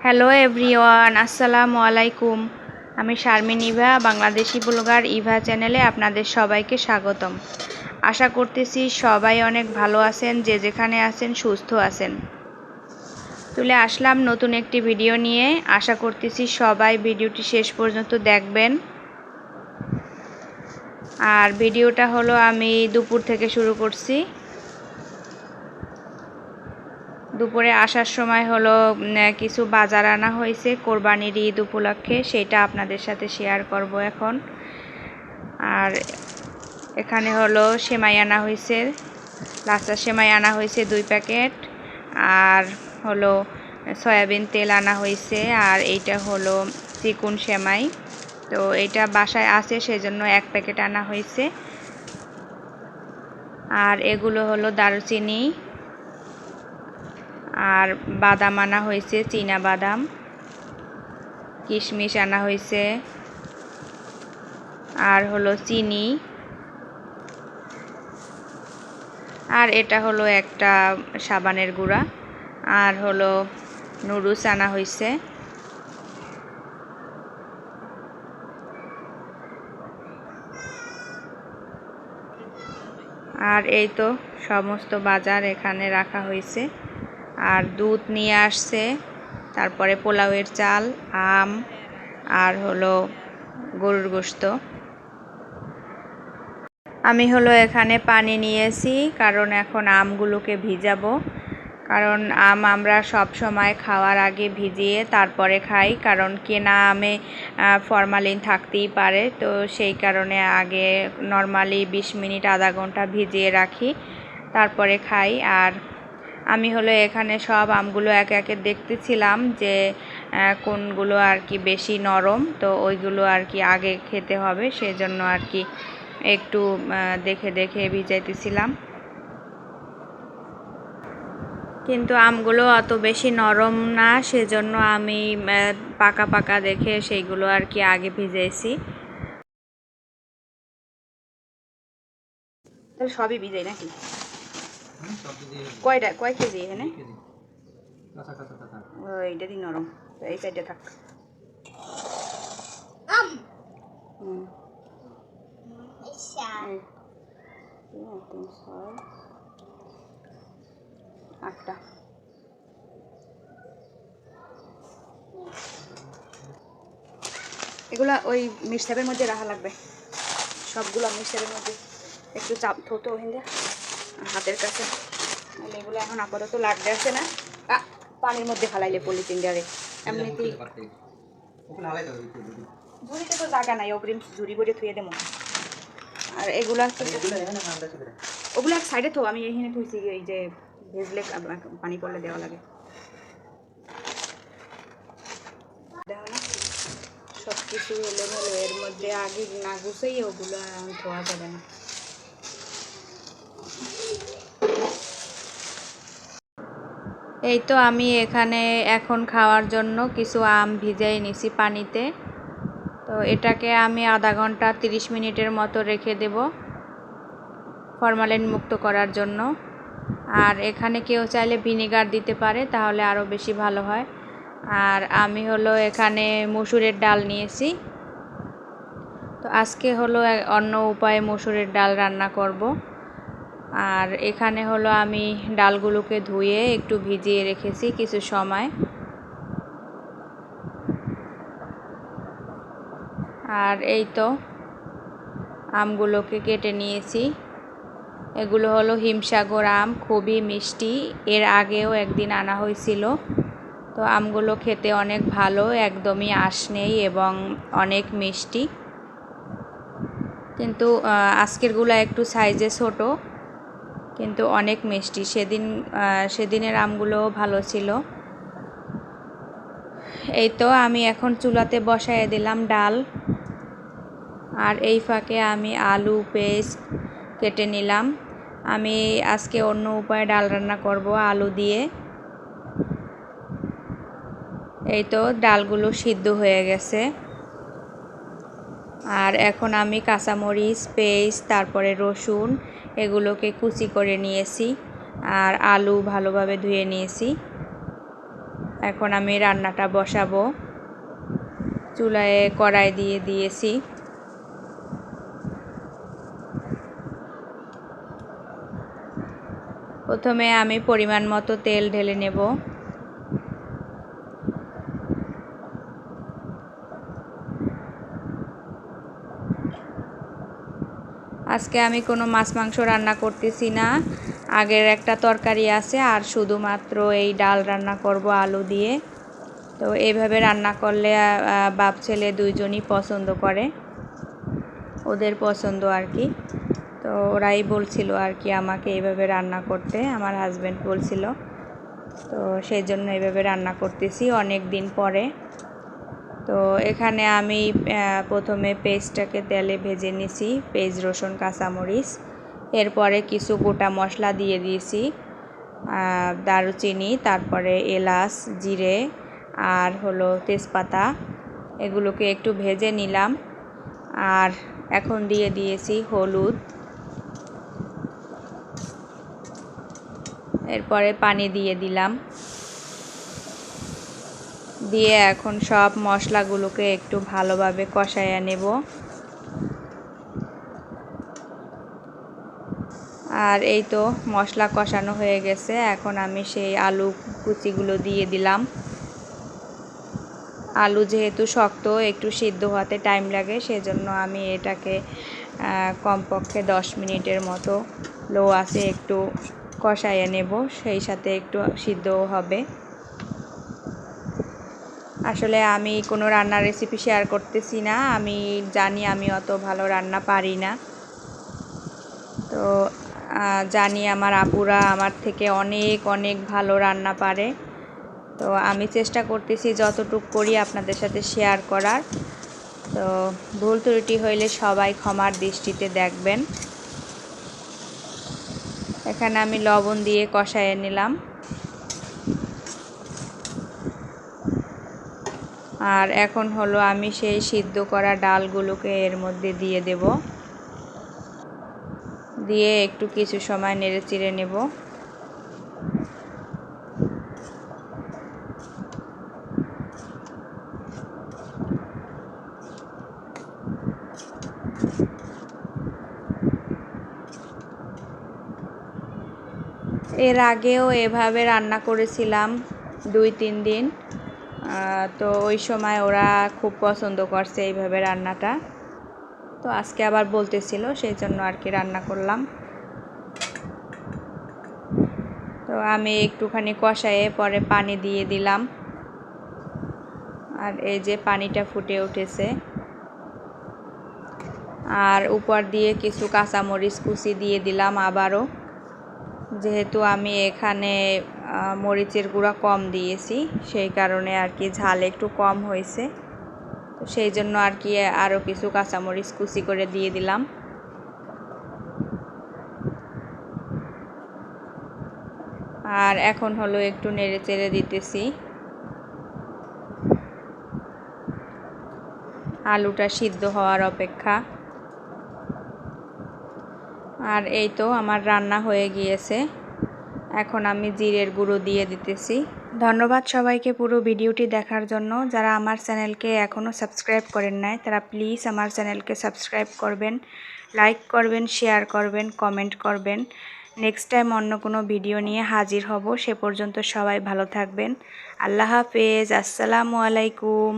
Hello everyone, আসসালামু আলাইকুম। আমি শারমিন ইভা, বাংলাদেশি ব্লগার ইভা চ্যানেলে আপনাদের সবাইকে স্বাগতম। আশা করতেছি সবাই অনেক ভালো আছেন, যে যেখানে আছেন সুস্থ আছেন। চলে আসলাম নতুন একটি ভিডিও নিয়ে। আশা করতেছি সবাই ভিডিওটি শেষ পর্যন্ত দেখবেন। আর ভিডিওটা হলো আমি দুপুর থেকে শুরু করছি। দুপুরে আসার সময় হলো কিছু বাজার আনা হয়েছে কোরবানির ঈদ উপলক্ষে, সেটা আপনাদের সাথে শেয়ার করব এখন। আর এখানে হলো সেমাই আনা হয়েছে, লাচ্ছা সেমাই আনা হয়েছে 2 প্যাকেট, আর হলো সয়াবিন তেল আনা হয়েছে, আর এইটা হলো চিকুন সেমাই। তো এটা বাসায় আছে সেজন্য 1 প্যাকেট আনা হয়েছে। আর এগুলো হলো দারুচিনি, আর বাদাম আনা হয়েছে, চীনা বাদাম, কিশমিশ আনা হয়েছে, আর হলো চিনি, আর এটা হলো একটা সাবানের গুঁড়া, আর হলো নুডলস আনা হয়েছে। আর এই তো সমস্ত বাজার এখানে রাখা হয়েছে। আর দুধ নিয়ে আসছে, তারপরে পোলাওয়ের চাল, আম, আর হলো গরুর গোশত। আমি হলো এখানে পানি নিয়েছি, কারণ এখন আমগুলোকে ভিজাবো। কারণ আম আমরা সব সময় খাওয়ার আগে ভিজিয়ে তারপরে খাই, কারণ কেনা আমে ফরমালিন থাকতেই পারে। তো সেই কারণে আগে নর্মালি 20 মিনিট আধা ঘন্টা ভিজিয়ে রাখি, তারপরে খাই। আর আমি হলো এখানে সব আমগুলো একে একে দেখতেছিলাম যে কোনগুলো আর কি বেশি নরম, তো ওইগুলো আর কি আগে খেতে হবে, সেজন্য আর কি একটু দেখে দেখে ভিজাইতেছিলাম। কিন্তু আমগুলো অত বেশি নরম না, সেজন্য আমি পাকা পাকা দেখে সেইগুলো আর কি আগে ভিজাইছি। সবই ভিজাই নাকি? কয় কেজি এখানে? এইটা দিন নরম, এই সাইডে থাক। আটটা। এগুলা ওই মিক্সারের মধ্যে রাখা লাগবে, সবগুলো মিক্সারের মধ্যে একটু চাপ থতো ওখানে হাতের কাছে। এগুলো এখন আপাতত লাগবে আছে না, পানির মধ্যে ফালাইলে পলিথিন ডারে এমনিতেই ঝুড়িতে তো জায়গা নাই, অগ্রিম ঝুড়ি ভরে থুয়ে দেবো। আর এগুলো ওগুলো এক সাইডে তো আমি এখানে থুইছি, এই যে ভেজলে পানি পড়লে দেওয়া লাগে। দেখো না সব কিছু এলোমেলো, এর মধ্যে আগে না গুছাই ওগুলো ধোয়া যাবে না। এই তো আমি এখানে এখন খাওয়ার জন্য কিছু আম ভিজাই নিছি পানিতে। তো এটাকে আমি আধা ঘন্টা 30 মিনিটের মতো রেখে দেব ফরমালিন মুক্ত করার জন্য। আর এখানে কেউ চাইলে ভিনেগার দিতে পারে, তাহলে আরও বেশি ভালো হয়। আর আমি হলো এখানে মসুরের ডাল নিয়েছি। তো আজকে হলো অন্য উপায়ে মসুরের ডাল রান্না করব। আর এখানে হলো আমি ডালগুলোকে ধুয়ে একটু ভিজিয়ে রেখেছি কিছু সময়। আর এই তো আমগুলোকে কেটে নিয়েছি। এগুলো হলো হিমসাগর আম, খুবই মিষ্টি। এর আগেও একদিন আনা হয়েছিল। তো আমগুলো খেতে অনেক ভালো, একদমই আঁশ নেই এবং অনেক মিষ্টি। কিন্তু আজকেরগুলো একটু সাইজে ছোট, কিন্তু অনেক মিষ্টি। সেদিনের আমগুলো ভালো ছিল। এই তো আমি এখন চুলাতে বসায় দিলাম ডাল। আর এই ফাঁকে আমি আলু পেস্ট কেটে নিলাম। আমি আজকে অন্য উপায়ে ডাল রান্না করব আলু দিয়ে। এই তো ডালগুলো সিদ্ধ হয়ে গেছে। আর এখন আমি কাঁচামরিচ পেস্ট, তারপরে রসুন, এগুলোকে কুচি করে নিয়েছি। আর আলু ভালোভাবে ধুয়ে নিয়েছি। এখন আমি রান্নাটা বসাবো। চুলায় কড়াই দিয়ে দিয়েছি। প্রথমে আমি পরিমাণ মতো তেল ঢেলে নেব। আজকে আমি কোনো মাছ মাংস রান্না করতেছি না, আগের একটা তরকারি আছে আর শুধুমাত্র এই ডাল রান্না করব আলু দিয়ে। তো এইভাবে রান্না করলে বাপ ছেলে দুইজনই পছন্দ করে, ওদের পছন্দ আর কি। তো ওরাই বলছিল আর কি আমাকে এইভাবে রান্না করতে, আমার হাজব্যান্ড বলছিল। তো সেই জন্য এইভাবে রান্না করতেছি অনেক দিন পরে। তো এখানে আমি প্রথমে পেঁয়াজটাকে তেলে ভেজে নিছি, পেঁয়াজ রসুন কাঁচামরিচ। এরপরে কিছু গোটা মশলা দিয়ে দিয়েছি, দারুচিনি, তারপরে এলাচ, জিরে আর হলো তেজপাতা। এগুলোকে একটু ভেজে নিলাম। আর এখন দিয়ে দিয়েছি হলুদ। এরপরে পানি দিয়ে দিলাম। দিয়ে এখন সব মশলাগুলোকে একটু ভালোভাবে কষাইয়া নেব। আর এই তো মশলা কষানো হয়ে গেছে, এখন আমি সেই আলু কুচিগুলো দিয়ে দিলাম। আলু যেহেতু শক্ত, একটু সিদ্ধ হতে টাইম লাগে, সেজন্য আমি এটাকে কমপক্ষে 10 মিনিটের মতো লো আঁচে একটু কষাইয়ে নেব, সেই সাথে একটু সিদ্ধও হবে। আসলে আমি কোনো রান্নার রেসিপি শেয়ার করতেছি না, আমি জানি আমি অত ভালো রান্না পারি না। তো জানি আমার আপুরা আমার থেকে অনেক অনেক ভালো রান্না পারে। তো আমি চেষ্টা করতেছি যতটুকু করি আপনাদের সাথে শেয়ার করার। তো ভুল ত্রুটি হইলে সবাই ক্ষমার দৃষ্টিতে দেখবেন। এখানে আমি লবণ দিয়ে কষাইয়ে নিলাম। আর এখন হলো আমি সেই সিদ্ধ করা ডালগুলোকে এর মধ্যে দিয়ে দেব, দিয়ে একটু কিছু সময় নেড়ে চেড়ে নেব। এর আগেও এভাবে রান্না করেছিলাম 2-3 দিন। তো ওই সময় ওরা খুব পছন্দ করছে এইভাবে রান্নাটা। তো আজকে আবার বলতেছিল, সেই জন্য আর কি রান্না করলাম। তো আমি একটুখানি কষায়ে পরে পানি দিয়ে দিলাম। আর এই যে পানিটা ফুটে উঠেছে। আর উপর দিয়ে কিছু কাঁচামরিচ কুচি দিয়ে দিলাম আবারও, যেহেতু আমি এখানে মরিচের গুঁড়া কম দিয়েছি, সেই কারণে আর কি ঝাল একটু কম হয়েছে। তো সেই জন্য আর কি আরও কিছু কাঁচামরিচ কুচি করে দিয়ে দিলাম। আর এখন হলো একটু নেড়ে চেড়ে দিতেছি। আলুটা সিদ্ধ হওয়ার অপেক্ষা। আর এই তো আমার রান্না হয়ে গিয়েছে। এখন আমি জিরের গুঁড়ো দিয়ে দিতেছি। ধন্যবাদ সবাইকে পুরো ভিডিওটি দেখার জন্য। যারা আমার চ্যানেলকে এখনও সাবস্ক্রাইব করেন নাই, তারা প্লিজ আমার চ্যানেলকে সাবস্ক্রাইব করবেন, লাইক করবেন, শেয়ার করবেন, কমেন্ট করবেন। নেক্সট টাইম অন্য কোনো ভিডিও নিয়ে হাজির হব। সে পর্যন্ত সবাই ভালো থাকবেন। আল্লাহ হাফেজ। আসসালামু আলাইকুম।